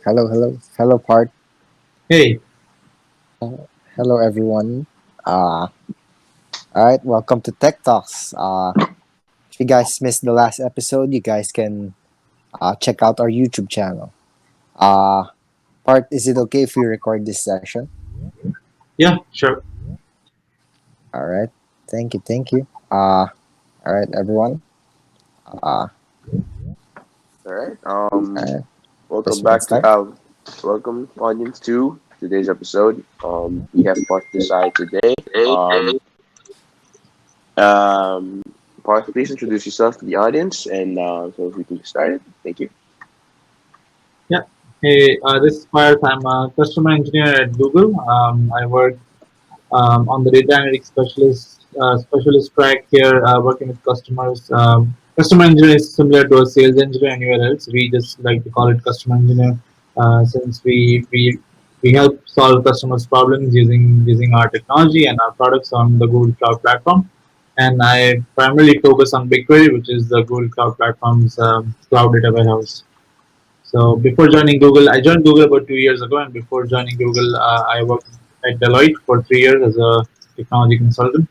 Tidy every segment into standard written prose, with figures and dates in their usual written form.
Hello, Parth. Hey, Hello, everyone. All right, welcome to Tech Talks. If you guys missed the last episode, you guys can check out our YouTube channel. Uh, Parth, is it okay if we record this session? yeah, sure. All right, thank you. All right, everyone. Uh, All right. all right, Welcome just we can back to start. welcome audience to today's episode. We have Parth Desai today. Um, Parth, please introduce yourself to the audience, and so we can get started. Thank you. Yeah. Hey, this is Parth. I'm a customer engineer at Google. I work on the data analytics specialist track here, working with customers. Customer engineer is similar to a sales engineer anywhere else. We just like to call it customer engineer since we help solve customers' problems using our technology and our products on the Google Cloud platform. And I primarily focus on Bigquery, which is the Google Cloud platform's cloud data warehouse. So before joining Google, I joined Google about 2 years ago, and before joining Google, I worked at Deloitte for 3 years as a technology consultant.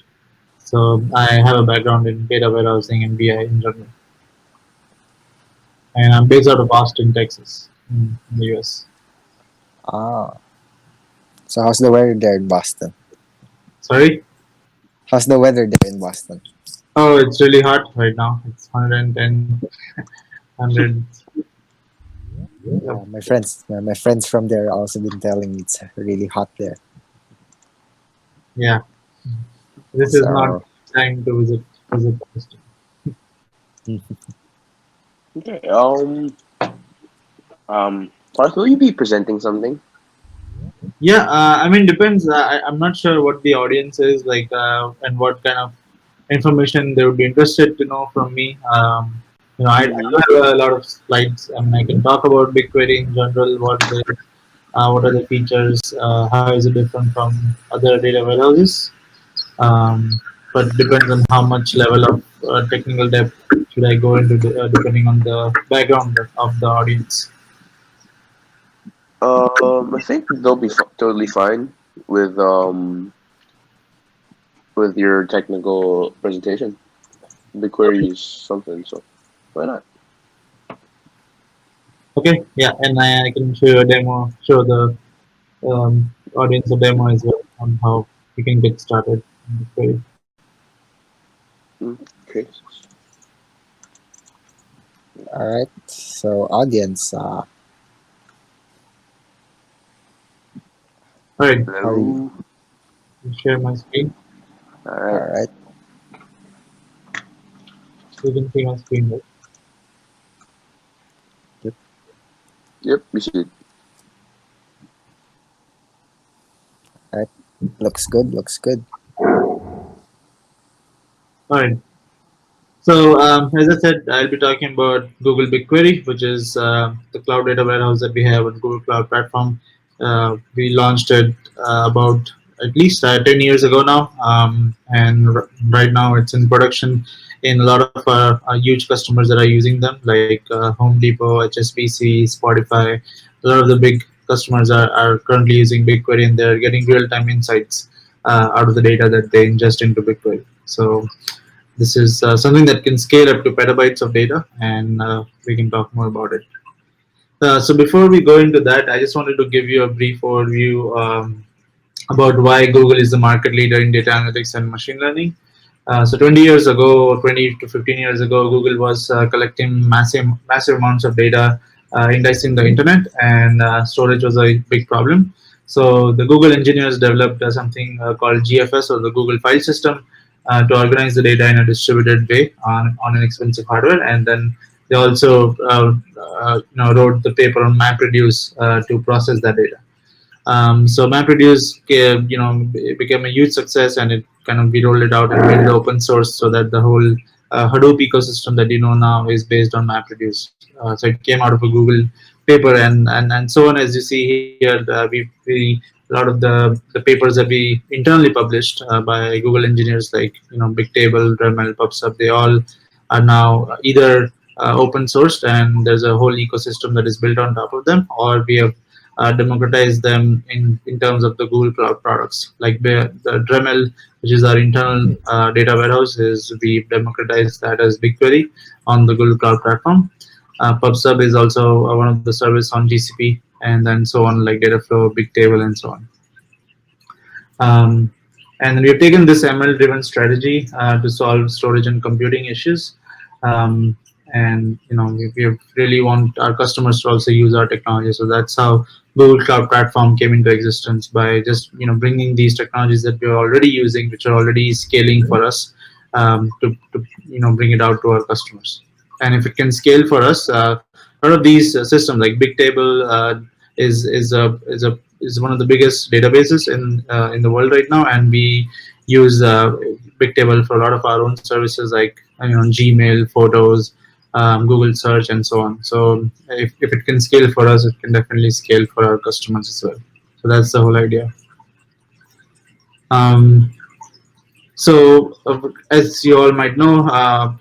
So I have a background in data warehousing and BI in general, and I'm based out of Austin, Texas, in the US. Ah, so how's the weather there in Boston? Sorry. How's the weather there in Boston? Oh, it's really hot right now. It's 110, 100. Yep. Yeah, my friends from there also been telling me it's really hot there. Yeah, this is not So, time to visit Austin. Okay. Parth, will you be presenting something? Yeah, I mean, depends. I'm not sure what the audience is like and what kind of information they would be interested to know from me. I Mm-hmm. do have a lot of slides. I mean, I can talk about BigQuery in general, what are the features, how is it different from other data warehouses. Um, but depends on how much level of technical depth should I go into, depending on the background of the audience. I think they'll be totally fine with um with your technical presentation. The query is something, so why not? Okay, yeah, and I can show you a demo, show the audience a demo as well on how we can get started. Okay. Mm, okay. all right. So, audience, All right, how are you? Hello. I'll share my screen. All All right. right. You can see my screen, right? Yep. Yep, we should. All right. Looks good. Looks good. All right. So, as I said, I'll be talking about Google BigQuery, which is the cloud data warehouse that we have on Google Cloud Platform. We launched it about at least 10 years ago now, and right now it's in production in a lot of huge customers that are using them, like Home Depot, HSBC, Spotify. A lot of the big customers are currently using BigQuery, and they're getting real-time insights out of the data that they ingest into BigQuery. So this is something that can scale up to petabytes of data, and we can talk more about it. So before we go into that, I just wanted to give you a brief overview about why Google is the market leader in data analytics and machine learning. So 20 years ago, 20 to 15 years ago, Google was collecting massive amounts of data, indexing the internet, and storage was a big problem. So the Google engineers developed something called GFS, or the Google File System, to organize the data in a distributed way on an expensive hardware. And then they also wrote the paper on MapReduce to process that data. So MapReduce, it became a huge success, and it kind of we rolled it out and made it open source so that the whole Hadoop ecosystem that you know now is based on MapReduce. So it came out of a Google paper, and so on. As you see here, we a lot of the papers that we internally published by Google engineers like Bigtable, Dremel, PubSub, they all are now either open sourced, and there's a whole ecosystem that is built on top of them, or we have democratized them in terms of the Google Cloud products. Like the Dremel, which is our internal data warehouse, is we've democratized that as BigQuery on the Google Cloud platform. PubSub is also one of the service on GCP, and then so on, like Dataflow, Bigtable, and so on. Um, and we have taken this ML driven strategy to solve storage and computing issues. Um, and we really want our customers to also use our technology. So that's how Google Cloud Platform came into existence, by just bringing these technologies that we're already using, which are already scaling for us, to bring it out to our customers. And if it can scale for us, a lot of these systems like Bigtable is one of the biggest databases in the world right now, and we use Bigtable for a lot of our own services, like Gmail, Photos, Google Search, and so on. So if it can scale for us, it can definitely scale for our customers as well. So that's the whole idea. Um, so, as you all might know,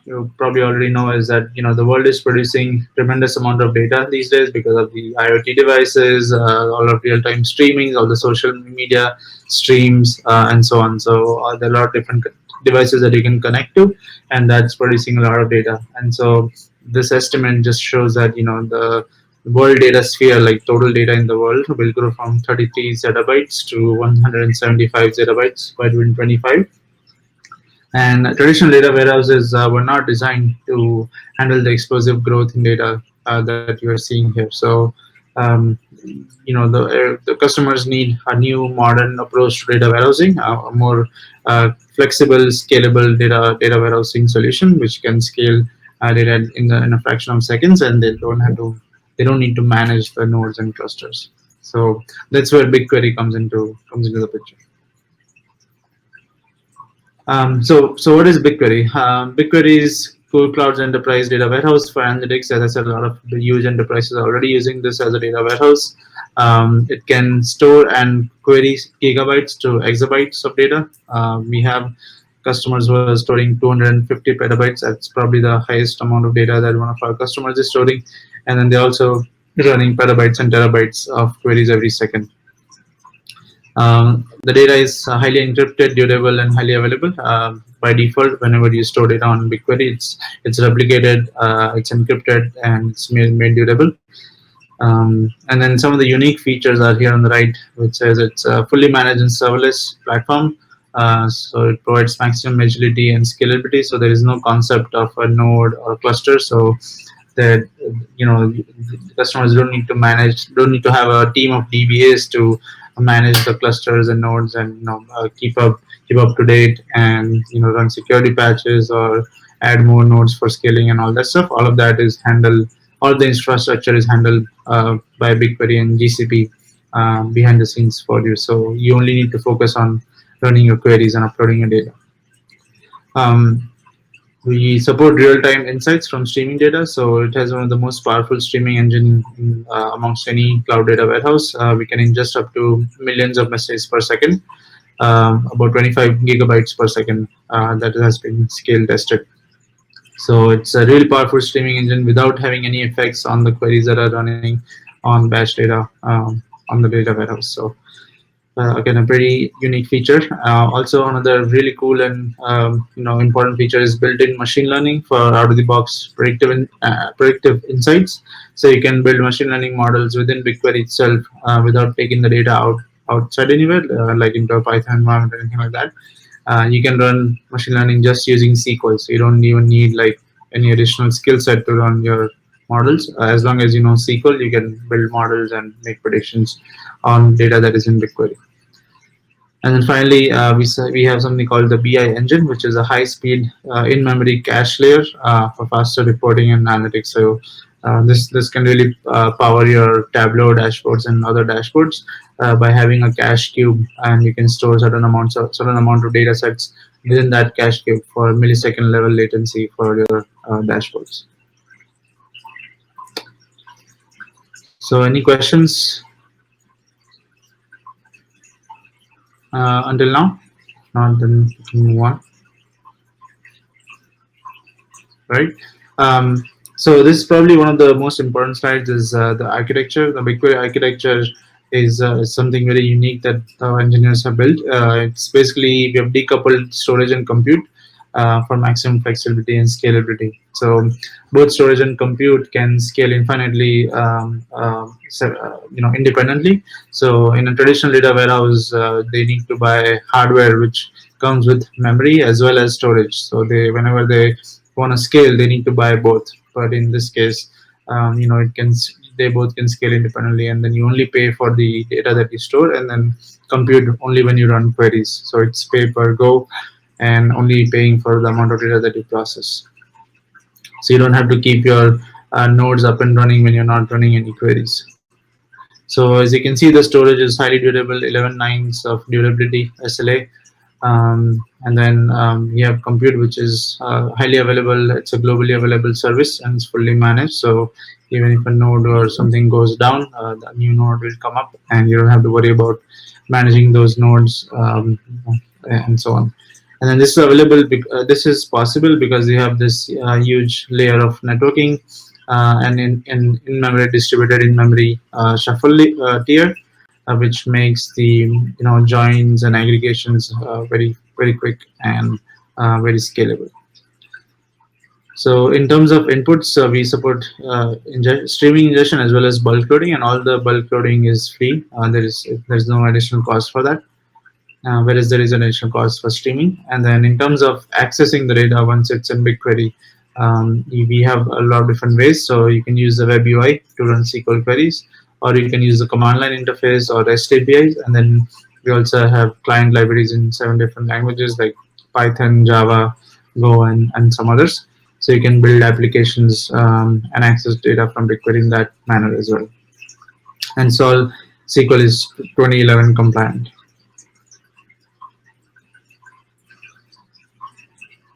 you probably already know, is that the world is producing tremendous amount of data these days because of the IoT devices, all of real-time streaming, all the social media streams, and so on. So there are a lot of different devices that you can connect to, and that's producing a lot of data. And so this estimate just shows that the world data sphere, like total data in the world, will grow from 33 zettabytes to 175 zettabytes by 2025. And traditional data warehouses were not designed to handle the explosive growth in data that you are seeing here. So, um, the customers need a new modern approach to data warehousing, a more flexible, scalable data warehousing solution, which can scale data in a fraction of seconds, and they don't need to manage the nodes and clusters. So that's where BigQuery comes into the picture. So what is BigQuery? BigQuery is Google Cloud's enterprise data warehouse for analytics. As I said, a lot of the huge enterprises are already using this as a data warehouse. It can store and query gigabytes to exabytes of data. We have customers who are storing 250 petabytes. That's probably the highest amount of data that one of our customers is storing. And then they're also running petabytes and terabytes of queries every second. The data is highly encrypted, durable, and highly available. By default, whenever you store data on BigQuery, it's replicated, it's encrypted, and it's made durable. And then some of the unique features are here on the right, which says it's a fully managed and serverless platform. So it provides maximum agility and scalability. So there is no concept of a node or a cluster. So that customers don't need to have a team of DBAs to manage the clusters and nodes, and keep up to date, and run security patches or add more nodes for scaling and all that stuff. All of that is handled. All the infrastructure is handled by BigQuery and GCP behind the scenes for you. So you only need to focus on running your queries and uploading your data. We support real-time insights from streaming data, so it has one of the most powerful streaming engine amongst any cloud data warehouse. We can ingest up to millions of messages per second, about 25 gigabytes per second. That has been scale tested. So it's a really powerful streaming engine without having any effects on the queries that are running on batch data on the data warehouse. So again, a pretty unique feature. Also, another really cool and important feature is built-in machine learning for out-of-the-box predictive insights. So you can build machine learning models within BigQuery itself without taking the data outside anywhere, like into a Python environment or anything like that. You can run machine learning just using SQL, so you don't even need like any additional skill set to run your models. As long as you know SQL, you can build models and make predictions on data that is in BigQuery. And then finally, we have something called the BI engine, which is a high-speed in-memory cache layer for faster reporting and analytics. So this can really power your Tableau dashboards and other dashboards by having a cache cube, and you can store certain amount of data sets within that cache cube for millisecond level latency for your dashboards. So any questions until now? Not, then we can move on. Right. So this is probably one of the most important slides is the architecture. The BigQuery architecture is something very unique that our engineers have built. It's basically we have decoupled storage and compute for maximum flexibility and scalability. So both storage and compute can scale infinitely, independently. So in a traditional data warehouse, they need to buy hardware which comes with memory as well as storage. So they whenever they want to scale, they need to buy both. But in this case, it can they both can scale independently, and then you only pay for the data that you store, and then compute only when you run queries. So it's pay per go, and only paying for the amount of data that you process. So you don't have to keep your nodes up and running when you're not running any queries. So as you can see, the storage is highly durable, 11 nines of durability SLA. And then you have compute, which is highly available. It's a globally available service and it's fully managed. So even if a node or something goes down, the new node will come up, and you don't have to worry about managing those nodes, and so on. And then this is available. This is possible because you have this huge layer of networking, and in memory distributed in memory shuffle tier, which makes the joins and aggregations very quick and very scalable. So in terms of inputs, we support streaming ingestion as well as bulk loading, and all the bulk loading is free. There's no additional cost for that, whereas there is an additional cost for streaming. And then in terms of accessing the data once it's in BigQuery, we have a lot of different ways. So you can use the web UI to run SQL queries, or you can use the command line interface or REST APIs. And then we also have client libraries in 7 different languages like Python, Java, Go, and some others. So you can build applications and access data from BigQuery in that manner as well. And so SQL is 2011 compliant.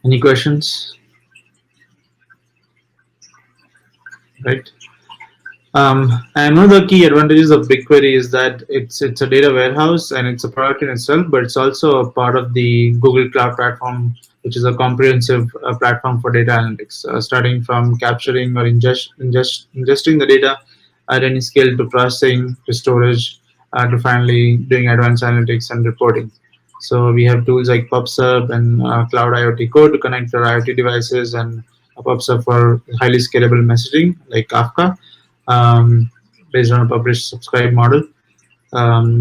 Any questions? Right. And one of the key advantages of BigQuery is that it's a data warehouse and it's a product in itself, but it's also a part of the Google Cloud Platform, which is a comprehensive platform for data analytics, starting from capturing or ingesting the data at any scale to processing to storage to finally doing advanced analytics and reporting. So we have tools like PubSub and Cloud IoT Code to connect our IoT devices, and PubSub for highly scalable messaging like Kafka, based on a publish subscribe model.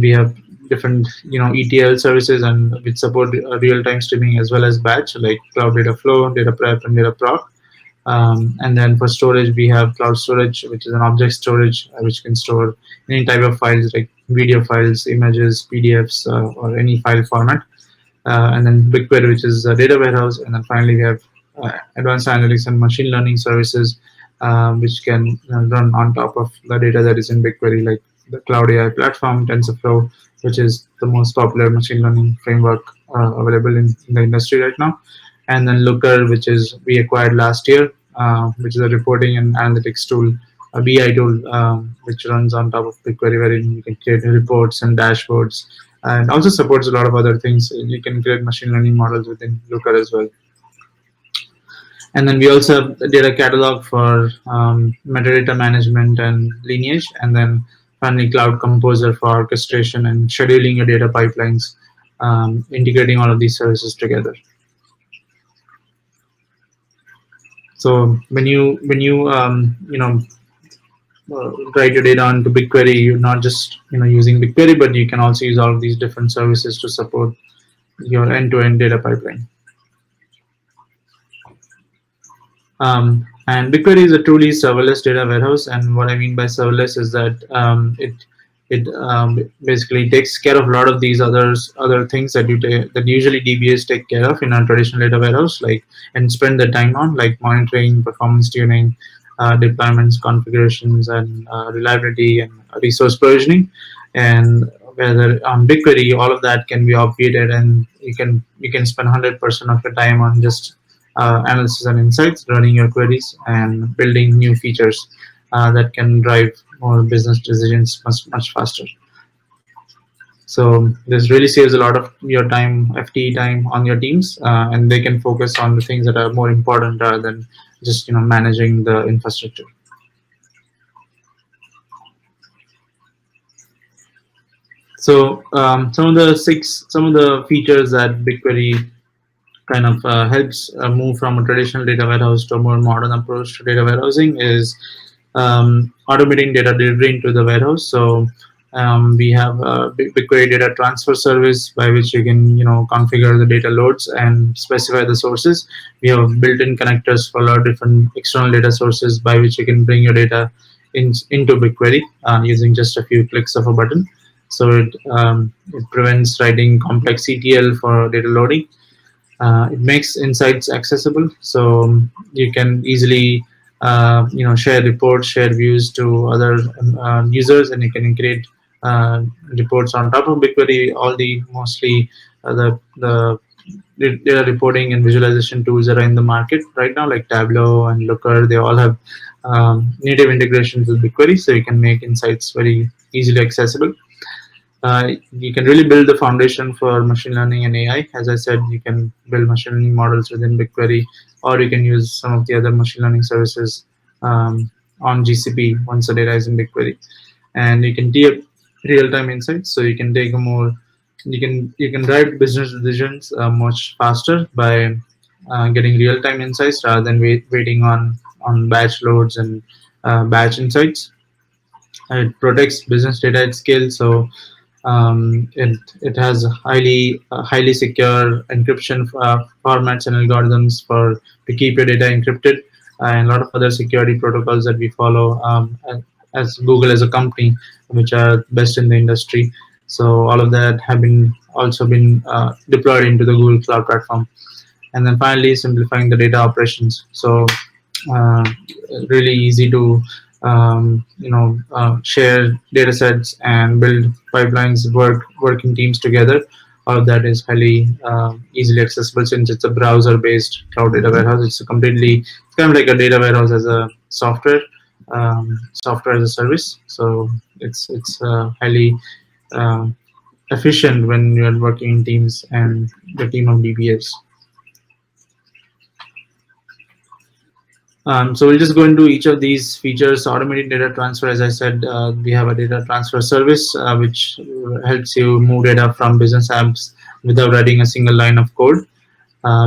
We have different ETL services and which support real-time streaming as well as batch like Cloud Data Flow, Data Prep, and Data Proc. And then for storage, we have Cloud Storage, which is an object storage which can store any type of files like video files, images, PDFs, or any file format. And then BigQuery, which is a data warehouse. And then finally, we have advanced analytics and machine learning services, which can run on top of the data that is in BigQuery, like the Cloud AI platform, TensorFlow, which is the most popular machine learning framework available in the industry right now. And then Looker, which is we acquired last year, which is a reporting and analytics tool, a BI tool, which runs on top of BigQuery, wherein you can create reports and dashboards, and also supports a lot of other things. You can create machine learning models within Looker as well. And then we also have a data catalog for metadata management and lineage, and then finally Cloud Composer for orchestration and scheduling your data pipelines, integrating all of these services together. So when you write your data onto BigQuery, you're not just using BigQuery, but you can also use all of these different services to support your end-to-end data pipeline. And BigQuery is a truly serverless data warehouse, and what I mean by serverless is that it basically takes care of a lot of these other things that that usually DBAs take care of in a traditional data warehouse, like and spend the time on, like monitoring, performance tuning, deployments, configurations, and reliability and resource provisioning. And whether on BigQuery, all of that can be obviated, and you can spend 100% of your time on just analysis and insights, running your queries, and building new features that can drive more business decisions much faster. So this really saves a lot of your time, FTE time on your teams, and they can focus on the things that are more important rather than just managing the infrastructure. So some of the features that BigQuery kind of helps move from a traditional data warehouse to a more modern approach to data warehousing is automating data delivery into the warehouse. So we have a BigQuery data transfer service by which you can configure the data loads and specify the sources. We have built-in connectors for a lot of different external data sources by which you can bring your data into BigQuery using just a few clicks of a button. So it prevents writing complex ETL for data loading. It makes insights accessible, so you can easily share reports, share views to other users, and you can create reports on top of BigQuery. All the mostly the data reporting and visualization tools that are in the market right now, like Tableau and Looker, they all have native integrations with BigQuery, so you can make insights very easily accessible. You can really build the foundation for machine learning and AI. As I said, you can build machine learning models within BigQuery, or you can use some of the other machine learning services on GCP once the data is in BigQuery. And you can tee up real-time insights, so you can take a more you can drive business decisions much faster by getting real-time insights rather than waiting on batch loads and batch insights. It protects business data at scale, so it has highly secure encryption formats and algorithms for to keep your data encrypted, and a lot of other security protocols that we follow as Google as a company, which are best in the industry. So all of that have been also been deployed into the Google Cloud Platform. And then finally, simplifying the data operations. So uh, really easy to share data sets and build pipelines, working teams together. All of that is highly easily accessible since it's a browser based cloud data warehouse. It's kind of like a data warehouse as a software as a service. So it's highly uh, efficient when you're working in teams and the team of DBAs. So we'll just go into each of these features. Automated data transfer, as I said, we have a data transfer service which helps you move data from business apps without writing a single line of code.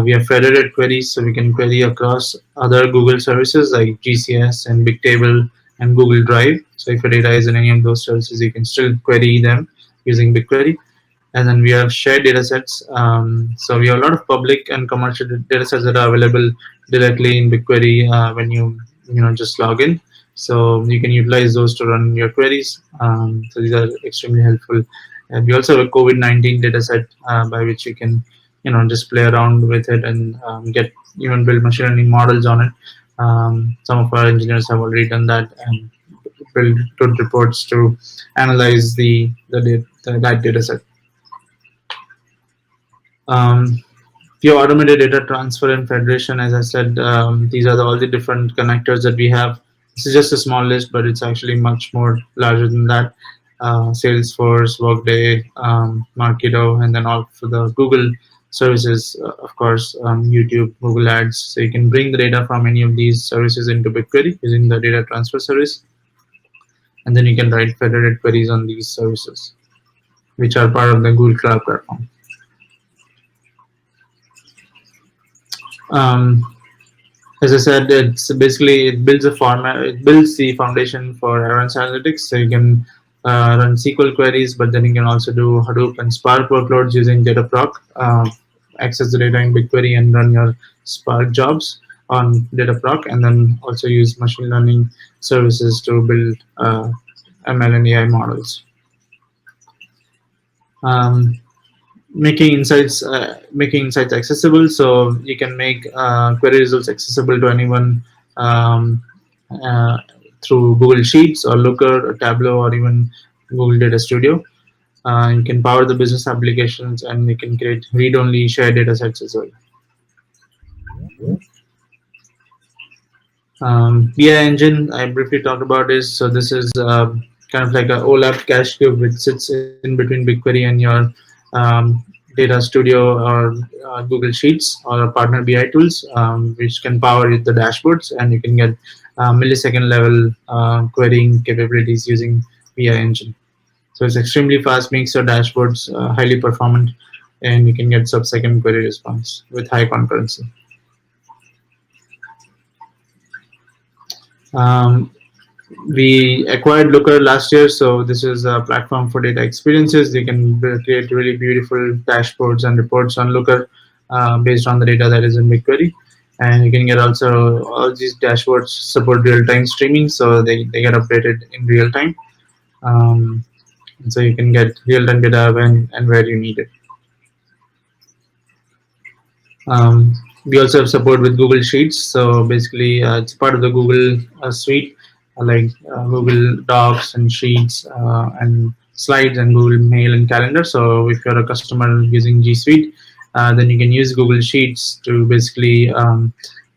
We have federated queries, so we can query across other Google services like GCS and Bigtable and Google Drive. So if your data is in any of those services, you can still query them using BigQuery. And then we have shared data sets. So we have a lot of public and commercial data sets that are available directly in BigQuery when you just log in. So you can utilize those to run your queries. So these are extremely helpful. And we also have a COVID-19 data set by which you can just play around with it and get even build machine learning models on it. Some of our engineers have already done that and build good reports to analyze that data set. Um, your automated data transfer and federation, as I said, these are all the different connectors that we have. This is just a small list, but it's actually much more larger than that. Salesforce, Workday, Marketo, and then all for the Google services, of course, YouTube, Google Ads. So you can bring the data from any of these services into BigQuery using the data transfer service, and then you can write federated queries on these services, which are part of the Google Cloud Platform. Um, as I said, it builds a format, it builds the foundation for advanced analytics. So you can run SQL queries, but then you can also do Hadoop and Spark workloads using Dataproc, access the data in BigQuery and run your Spark jobs on Dataproc, and then also use machine learning services to build ML and AI models. Um, making insights accessible, so you can make query results accessible to anyone um, uh, through Google Sheets or Looker or Tableau or even Google Data Studio. You can power the business applications, and you can create read-only shared data sets as well. BI engine, I briefly talked about this. So this is kind of like a OLAP cache cube which sits in between BigQuery and your um, Data Studio or Google Sheets or partner BI tools, which can power the dashboards, and you can get millisecond level querying capabilities using BI engine. So it's extremely fast, makes your dashboards highly performant, and you can get sub-second query response with high concurrency. Um, we acquired Looker last year, so this is a platform for data experiences. You can create really beautiful dashboards and reports on Looker based on the data that is in BigQuery. And you can get also all these dashboards support real-time streaming, so they get updated in real time. Um, so you can get real-time data when and where you need it. Um, we also have support with Google Sheets. So basically, it's part of the Google suite, like Google Docs and Sheets and Slides and Google Mail and Calendar. So if you're a customer using G Suite, then you can use Google Sheets to basically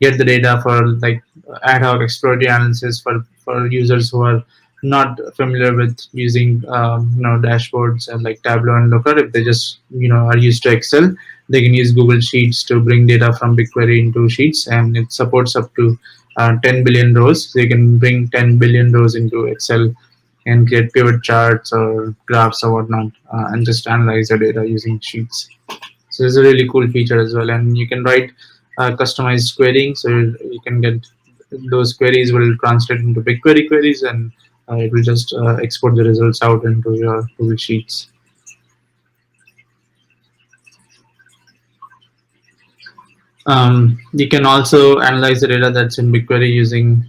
get the data for like ad hoc exploratory analysis for users who are not familiar with using dashboards and like Tableau and Looker. If they just are used to Excel, they can use Google Sheets to bring data from BigQuery into Sheets, and it supports up to 10 billion rows. So you can bring 10 billion rows into Excel and create pivot charts or graphs or whatnot, and just analyze the data using Sheets. So it's a really cool feature as well, and you can write customized querying. So you can get those queries will translate into BigQuery queries, and it will just export the results out into your Google Sheets. You can also analyze the data that's in BigQuery using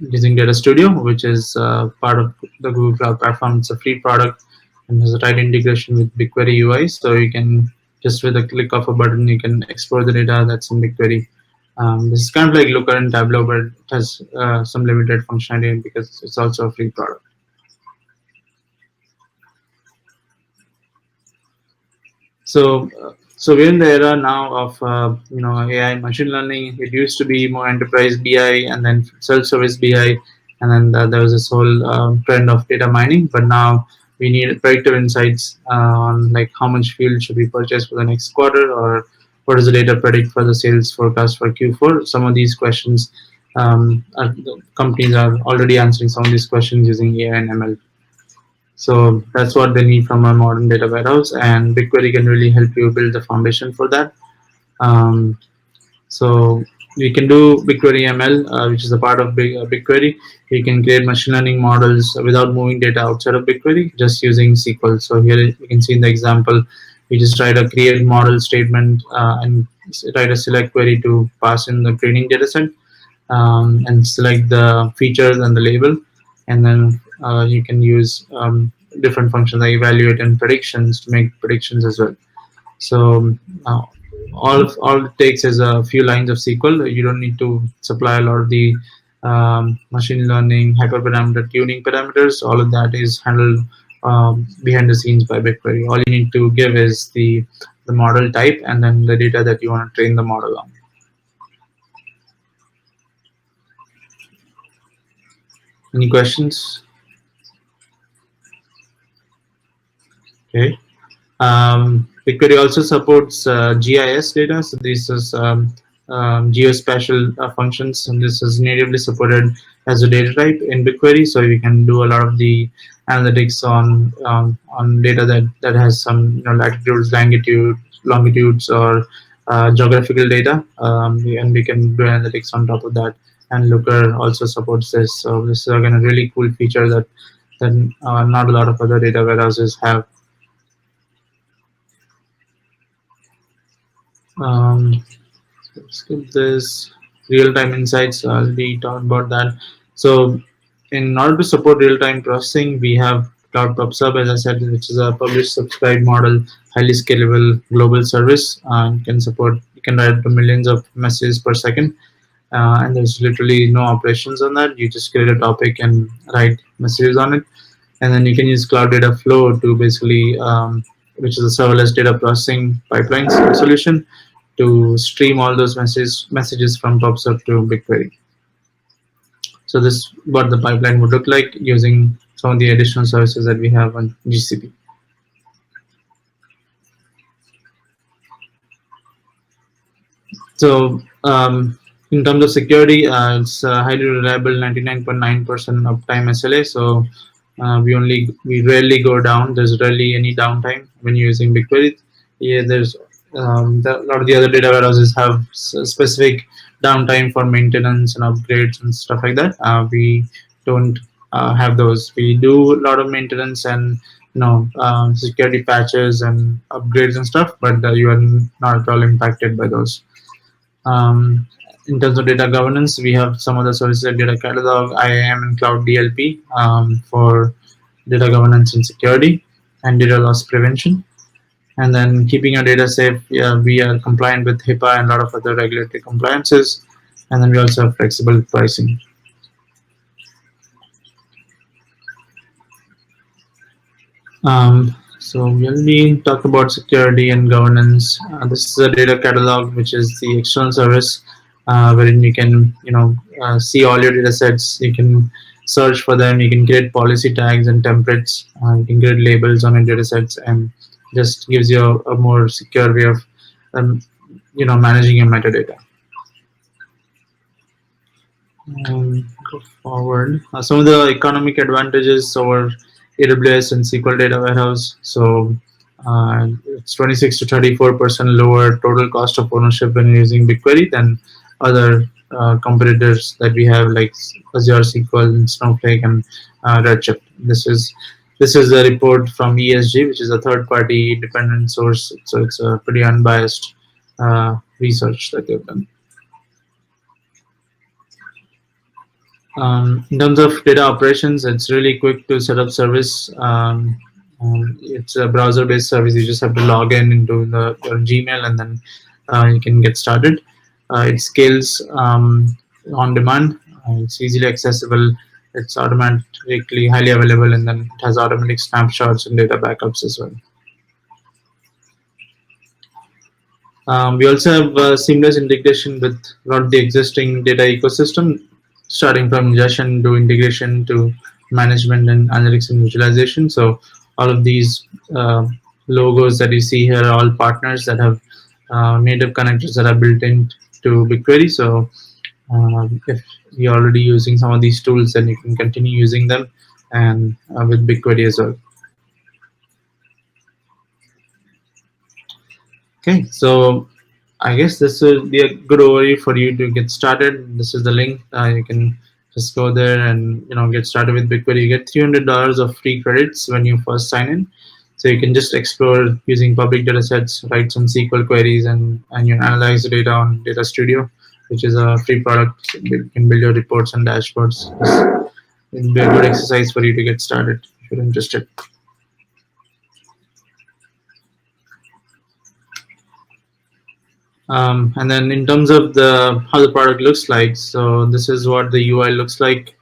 Data Studio, which is part of the Google Cloud Platform. It's a free product and has a tight integration with BigQuery UI. So you can just with a click of a button, you can explore the data that's in BigQuery. This is kind of like Looker and Tableau, but it has some limited functionality because it's also a free product. So we're in the era now of AI, machine learning. It used to be more enterprise BI and then self-service BI, and then there was this whole trend of data mining. But now we need predictive insights on like how much fuel should we purchase for the next quarter, or what does the data predict for the sales forecast for Q4. Some of these questions, the companies are already answering some of these questions using AI and ML. So that's what they need from a modern data warehouse, and BigQuery can really help you build the foundation for that. Um, so we can do BigQuery ML, which is a part of BigQuery. You can create machine learning models without moving data outside of BigQuery, just using SQL. So here you can see in the example, we just write a create model statement and write a select query to pass in the training data set, and select the features and the label, and then you can use different functions like evaluate and predictions to make predictions as well. So uh, all it takes is a few lines of SQL. You don't need to supply a lot of the machine learning hyperparameter tuning parameters. All of that is handled behind the scenes by BigQuery. All you need to give is the model type and then the data that you want to train the model on. Any questions? Okay. BigQuery also supports GIS data. So this is geospatial functions, and this is natively supported as a data type in BigQuery. So you can do a lot of the analytics on data that has some latitudes, longitudes, or geographical data, and we can do analytics on top of that. And Looker also supports this. So this is again a really cool feature that not a lot of other data warehouses have. Um, skip this real-time insights. I'll be talking about that. So, in order to support real-time processing, we have Cloud Pub Sub, as I said, which is a publish-subscribe model, highly scalable global service. You can write up to millions of messages per second, and there's literally no operations on that. You just create a topic and write messages on it, and then you can use Cloud Data Flow to basically, which is a serverless data processing pipelines solution, to stream all those messages from PubSub to BigQuery. So this is what the pipeline would look like using some of the additional services that we have on GCP. So in terms of security, it's highly reliable, 99.9% uptime SLA. So we rarely go down. There's rarely any downtime when you're using BigQuery. Yeah, there's a lot of the other data warehouses have specific downtime for maintenance and upgrades and stuff like that. We don't have those. We do a lot of maintenance and security patches and upgrades and stuff, but you are not at all impacted by those. um, in terms of data governance, we have some other services like data catalog, IAM, and cloud DLP for data governance and security and data loss prevention. And then keeping our data safe, yeah, we are compliant with HIPAA and a lot of other regulatory compliances. And then we also have flexible pricing. So when we talk about security and governance, this is a data catalog, which is the external service wherein you can see all your data sets. You can search for them. You can create policy tags and templates. You can create labels on your data sets, and just gives you a more secure way of um, managing your metadata. Go forward. Some of the economic advantages over AWS and SQL Data Warehouse. So it's 26 to 34% lower total cost of ownership when using BigQuery than other competitors that we have like Azure SQL and Snowflake and Redshift. This is a report from ESG, which is a third-party independent source. So it's a pretty unbiased research that they've done. In terms of data operations, it's really quick to set up service. It's a browser-based service. You just have to log in into your Gmail, and then you can get started. It scales on demand. It's easily accessible. It's automatically highly available, and then it has automatic snapshots and data backups as well. We also have seamless integration with a lot of the existing data ecosystem, starting from ingestion to integration to management and analytics and visualization. So all of these logos that you see here are all partners that have native connectors that are built into BigQuery. So if you're already using some of these tools, then you can continue using them and with BigQuery as well. Okay, so I guess this will be a good overview for you to get started. This is the link. You can just go there and get started with BigQuery. You get $300 of free credits when you first sign in. So you can just explore using public data sets, write some SQL queries, and you analyze the data on Data Studio, which is a free product. You can build your reports and dashboards. It'll be a good exercise for you to get started if you're interested. And then in terms of how the product looks like, so this is what the UI looks like.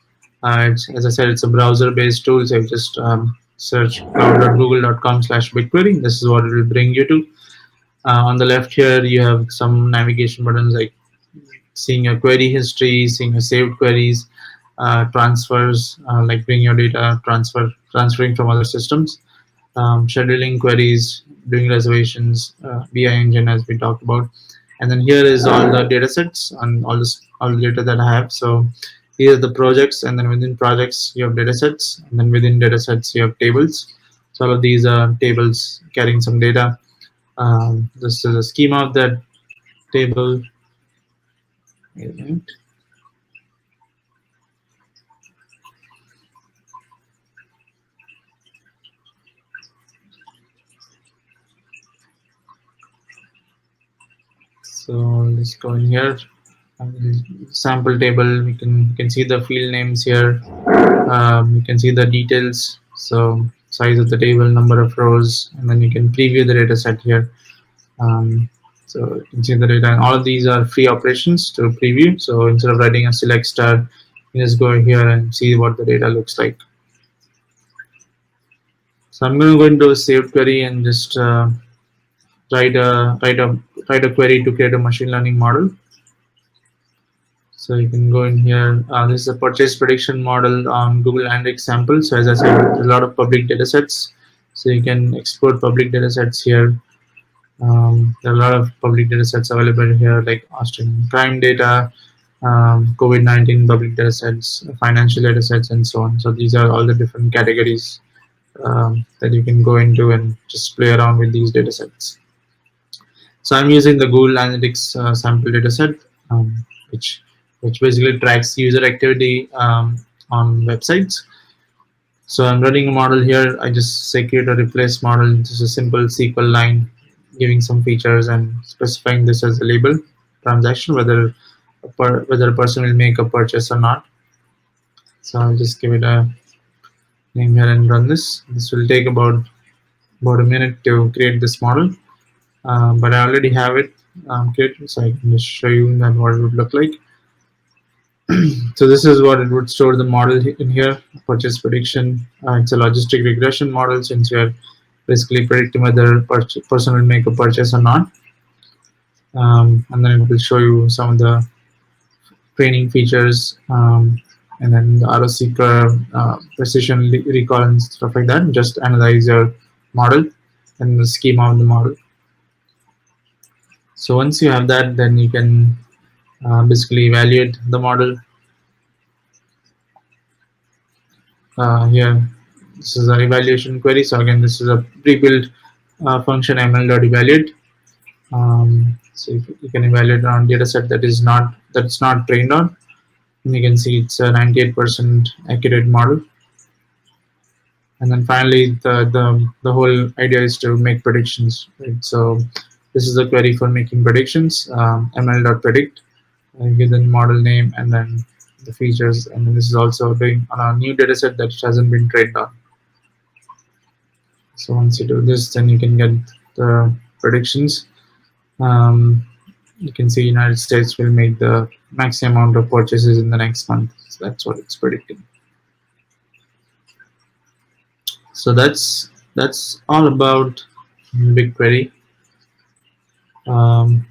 As I said, it's a browser-based tool. So you just search cloud.google.com/BigQuery. This is what it will bring you to. On the left here, you have some navigation buttons like seeing your query history, seeing your saved queries, transfers, like bring your data, transferring from other systems, scheduling queries, doing reservations, BI engine as we talked about. And then here is all the data sets and all the data that I have. So here are the projects, and then within projects you have data sets, and then within data sets you have tables. So all of these are tables carrying some data. This is a schema of that table. So let's go in here. Sample table. You can see the field names here. You can see the details. So size of the table, number of rows, and then you can preview the data set here. So you can see the data, and all of these are free operations to preview. So instead of writing a select star, you just go here and see what the data looks like. So I'm going to go into a saved query and just write a query to create a machine learning model. So you can go in here. This is a purchase prediction model on Google Analytics sample. So as I said, there's a lot of public data sets. So you can export public data sets here. There are a lot of public data sets available here, like Australian crime data, COVID-19 public data sets, financial data sets, and so on. So these are all the different categories that you can go into and just play around with these data sets. So I'm using the Google Analytics sample data set, which basically tracks user activity on websites. So I'm running a model here. I just say create a replace model. This is a simple SQL line giving some features and specifying this as a label transaction, whether a person will make a purchase or not. So I'll just give it a name here and run this. This will take about a minute to create this model, but I already have it created, so I can just show you that what it would look like. So this is what it would store the model in here. Purchase prediction. It's a logistic regression model, since we are basically predicting whether person will make a purchase or not. And then it will show you some of the training features, and then the ROC curve, precision recall, and stuff like that. Just analyze your model and the schema of the model. So once you have that, then you can basically evaluate the model. Here, this is an evaluation query. So again, this is a pre-built function ml.evaluate. So you can evaluate on data set that's not trained on. And you can see it's a 98% accurate model. And then finally, the whole idea is to make predictions. Right? So this is a query for making predictions. ml.predict. Give the model name and then the features. And then this is also doing on a new data set that hasn't been trained on. So once you do this, then you can get the predictions. You can see United States will make the maximum amount of purchases in the next month. So that's what it's predicting. So that's all about BigQuery. Um,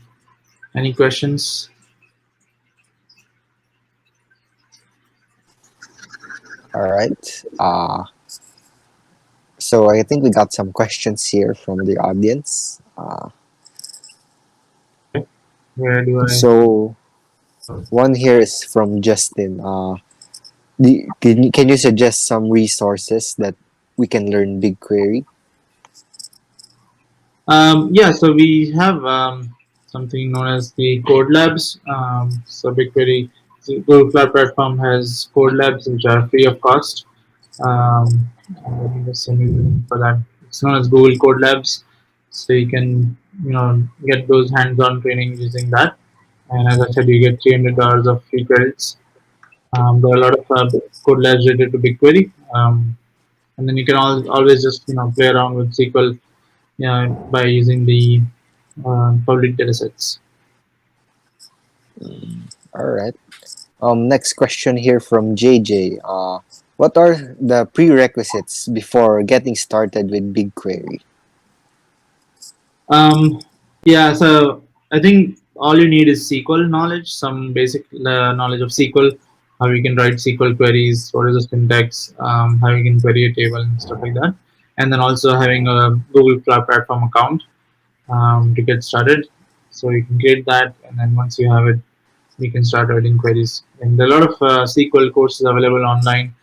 any questions? All right. So I think we got some questions here from the audience. Where do I? So one here is from Justin. Can you suggest some resources that we can learn BigQuery? Yeah, so we have something known as the code labs. So BigQuery, the Google Cloud Platform has code labs which are free of cost. Let me just send you the link for that. It's known as Google Code Labs, so you can get those hands-on training using that. And as I said, you get $300 of free credits. There are a lot of code labs related to BigQuery, and then you can always just play around with SQL by using the public datasets. All right. Next question here from JJ. What are the prerequisites before getting started with BigQuery? Um, yeah, so I think all you need is SQL knowledge, some basic knowledge of SQL, how you can write SQL queries, what is the syntax, how you can query a table and stuff like that. And then also having a Google Cloud Platform account to get started. So you can create that, and then once you have it, you can start writing queries. And there are a lot of SQL courses available online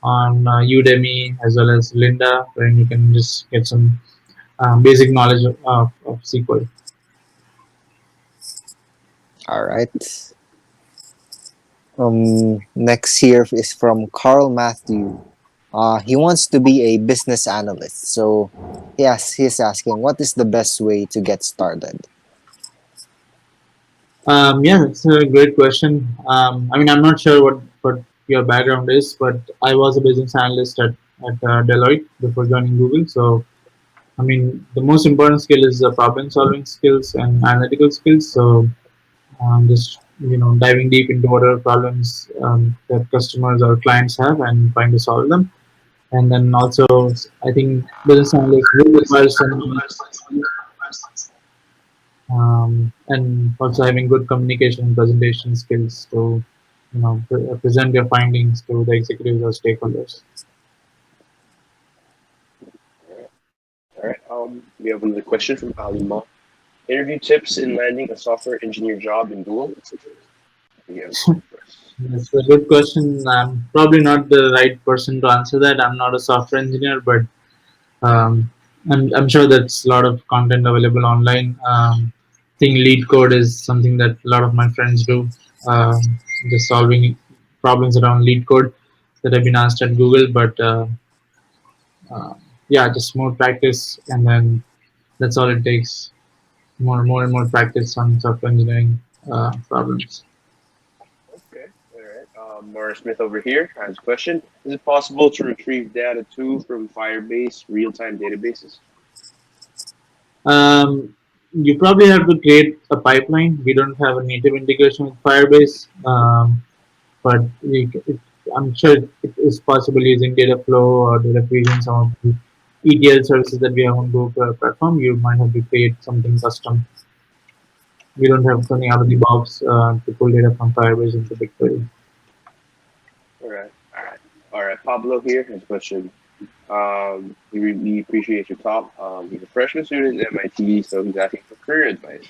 on Udemy as well as Linda, where you can just get some basic knowledge of SQL. All right. Next here is from Carl Matthew. He wants to be a business analyst. So, yes, he's asking, what is the best way to get started? Yeah, that's a great question. I mean, I'm not sure what your background is, but I was a business analyst at Deloitte before joining Google. So, I mean, the most important skill is the problem solving skills and analytical skills. So, just diving deep into whatever problems that customers or clients have and trying to solve them. And then also, I think business analysts will require some and also having good communication and presentation skills to present your findings to the executives or stakeholders. All right. We have another question from Alima. Interview tips in landing a software engineer job in Google. You have something for us. That's a good question. I'm probably not the right person to answer that. I'm not a software engineer, but um, I'm sure there's a lot of content available online. I think lead code is something that a lot of my friends do, just solving problems around lead code that have been asked at Google. But uh, yeah, just more practice, and then that's all it takes. More and more practice on software engineering problems. Okay, all right. Mara Smith over here has a question. Is it possible to retrieve data too from Firebase real-time databases? Um, you probably have to create a pipeline. We don't have a native integration with Firebase, but I'm sure it is possible using Dataflow or Data Fusion, some of the ETL services that we have on Google platform. You might have to create something custom. We don't have something out of the box to pull data from Firebase into BigQuery. All right, all right, all right. Pablo here has a question. We really appreciate your talk. He's a freshman student at MIT, so he's asking for career advice.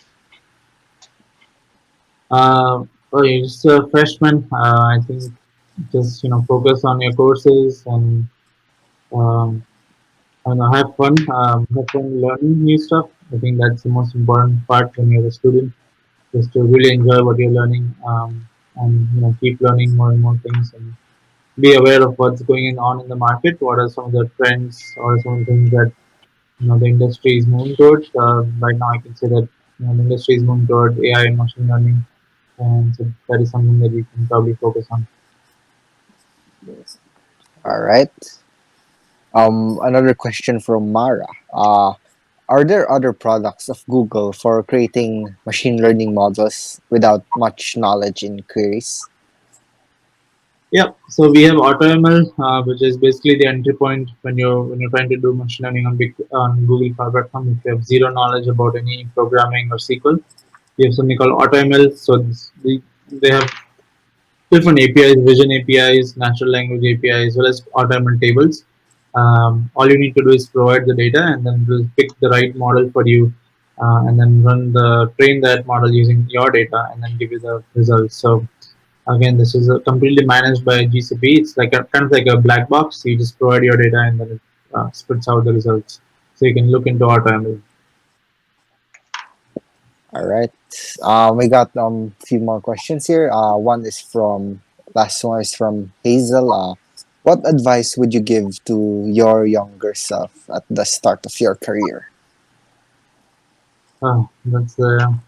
Oh, you're just a freshman. I think just focus on your courses and um, have fun learning new stuff. I think that's the most important part when you're a student, is to really enjoy what you're learning, and keep learning more and more things, and be aware of what's going on in the market. What are some of the trends, or some of the things that the industry is moving towards? Right now, I can say that the industry is moving toward AI and machine learning, and so that is something that we can probably focus on. All right. Another question from Mara. Are there other products of Google for creating machine learning models without much knowledge in queries? Yeah, so we have AutoML, which is basically the entry point when you're trying to do machine learning on Google Cloud Platform. If you have zero knowledge about any programming or SQL, you have something called AutoML. So they have different APIs, Vision APIs, natural language API, as well as AutoML tables. All you need to do is provide the data, and then we'll pick the right model for you, and then train that model using your data, and then give you the results. So again, this is completely managed by GCP. It's like kind of like a black box. You just provide your data, and then it spits out the results. So you can look into AutoML. All right. We got few more questions here. Last one is from Hazel. What advice would you give to your younger self at the start of your career? That's a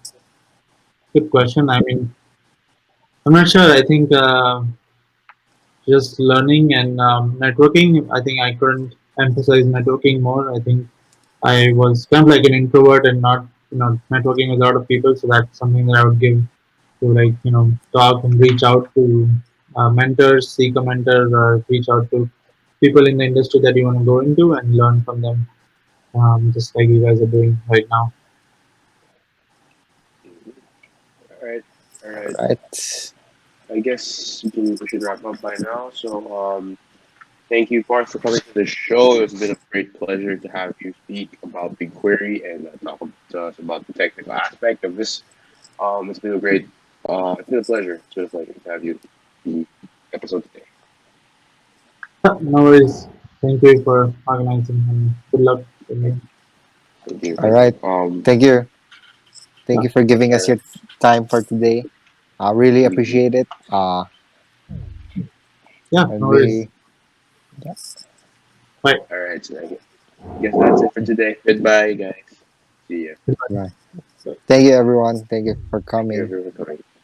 good question. I mean, I'm not sure. I think just learning and networking. I think I couldn't emphasize networking more. I think I was kind of like an introvert and not networking with a lot of people. So that's something that I would give to, like, talk and reach out to mentors, seek a mentor, or reach out to people in the industry that you want to go into and learn from them, just like you guys are doing right now. Mhm. All right, all All right. right. I guess we should wrap up by now. So, thank you, Parth, for coming to the show. It's been a great pleasure to have you speak about BigQuery and talk to us about the technical aspect of this. It's been a great, it's been a pleasure. It's been a pleasure to have you the episode today. No worries. Thank you for organizing, and good luck. Thank, thank you, All thank you. right. Thank you. Thank Yeah, you for giving All us right. your time for today. I really Mhm. appreciate it. yeah, no And worries. we yeah. Bye. All right. So I guess that's it for today. Goodbye, guys. See ya. Bye. Bye. Thank you, everyone. Thank you for Thank you, coming. everyone, for coming.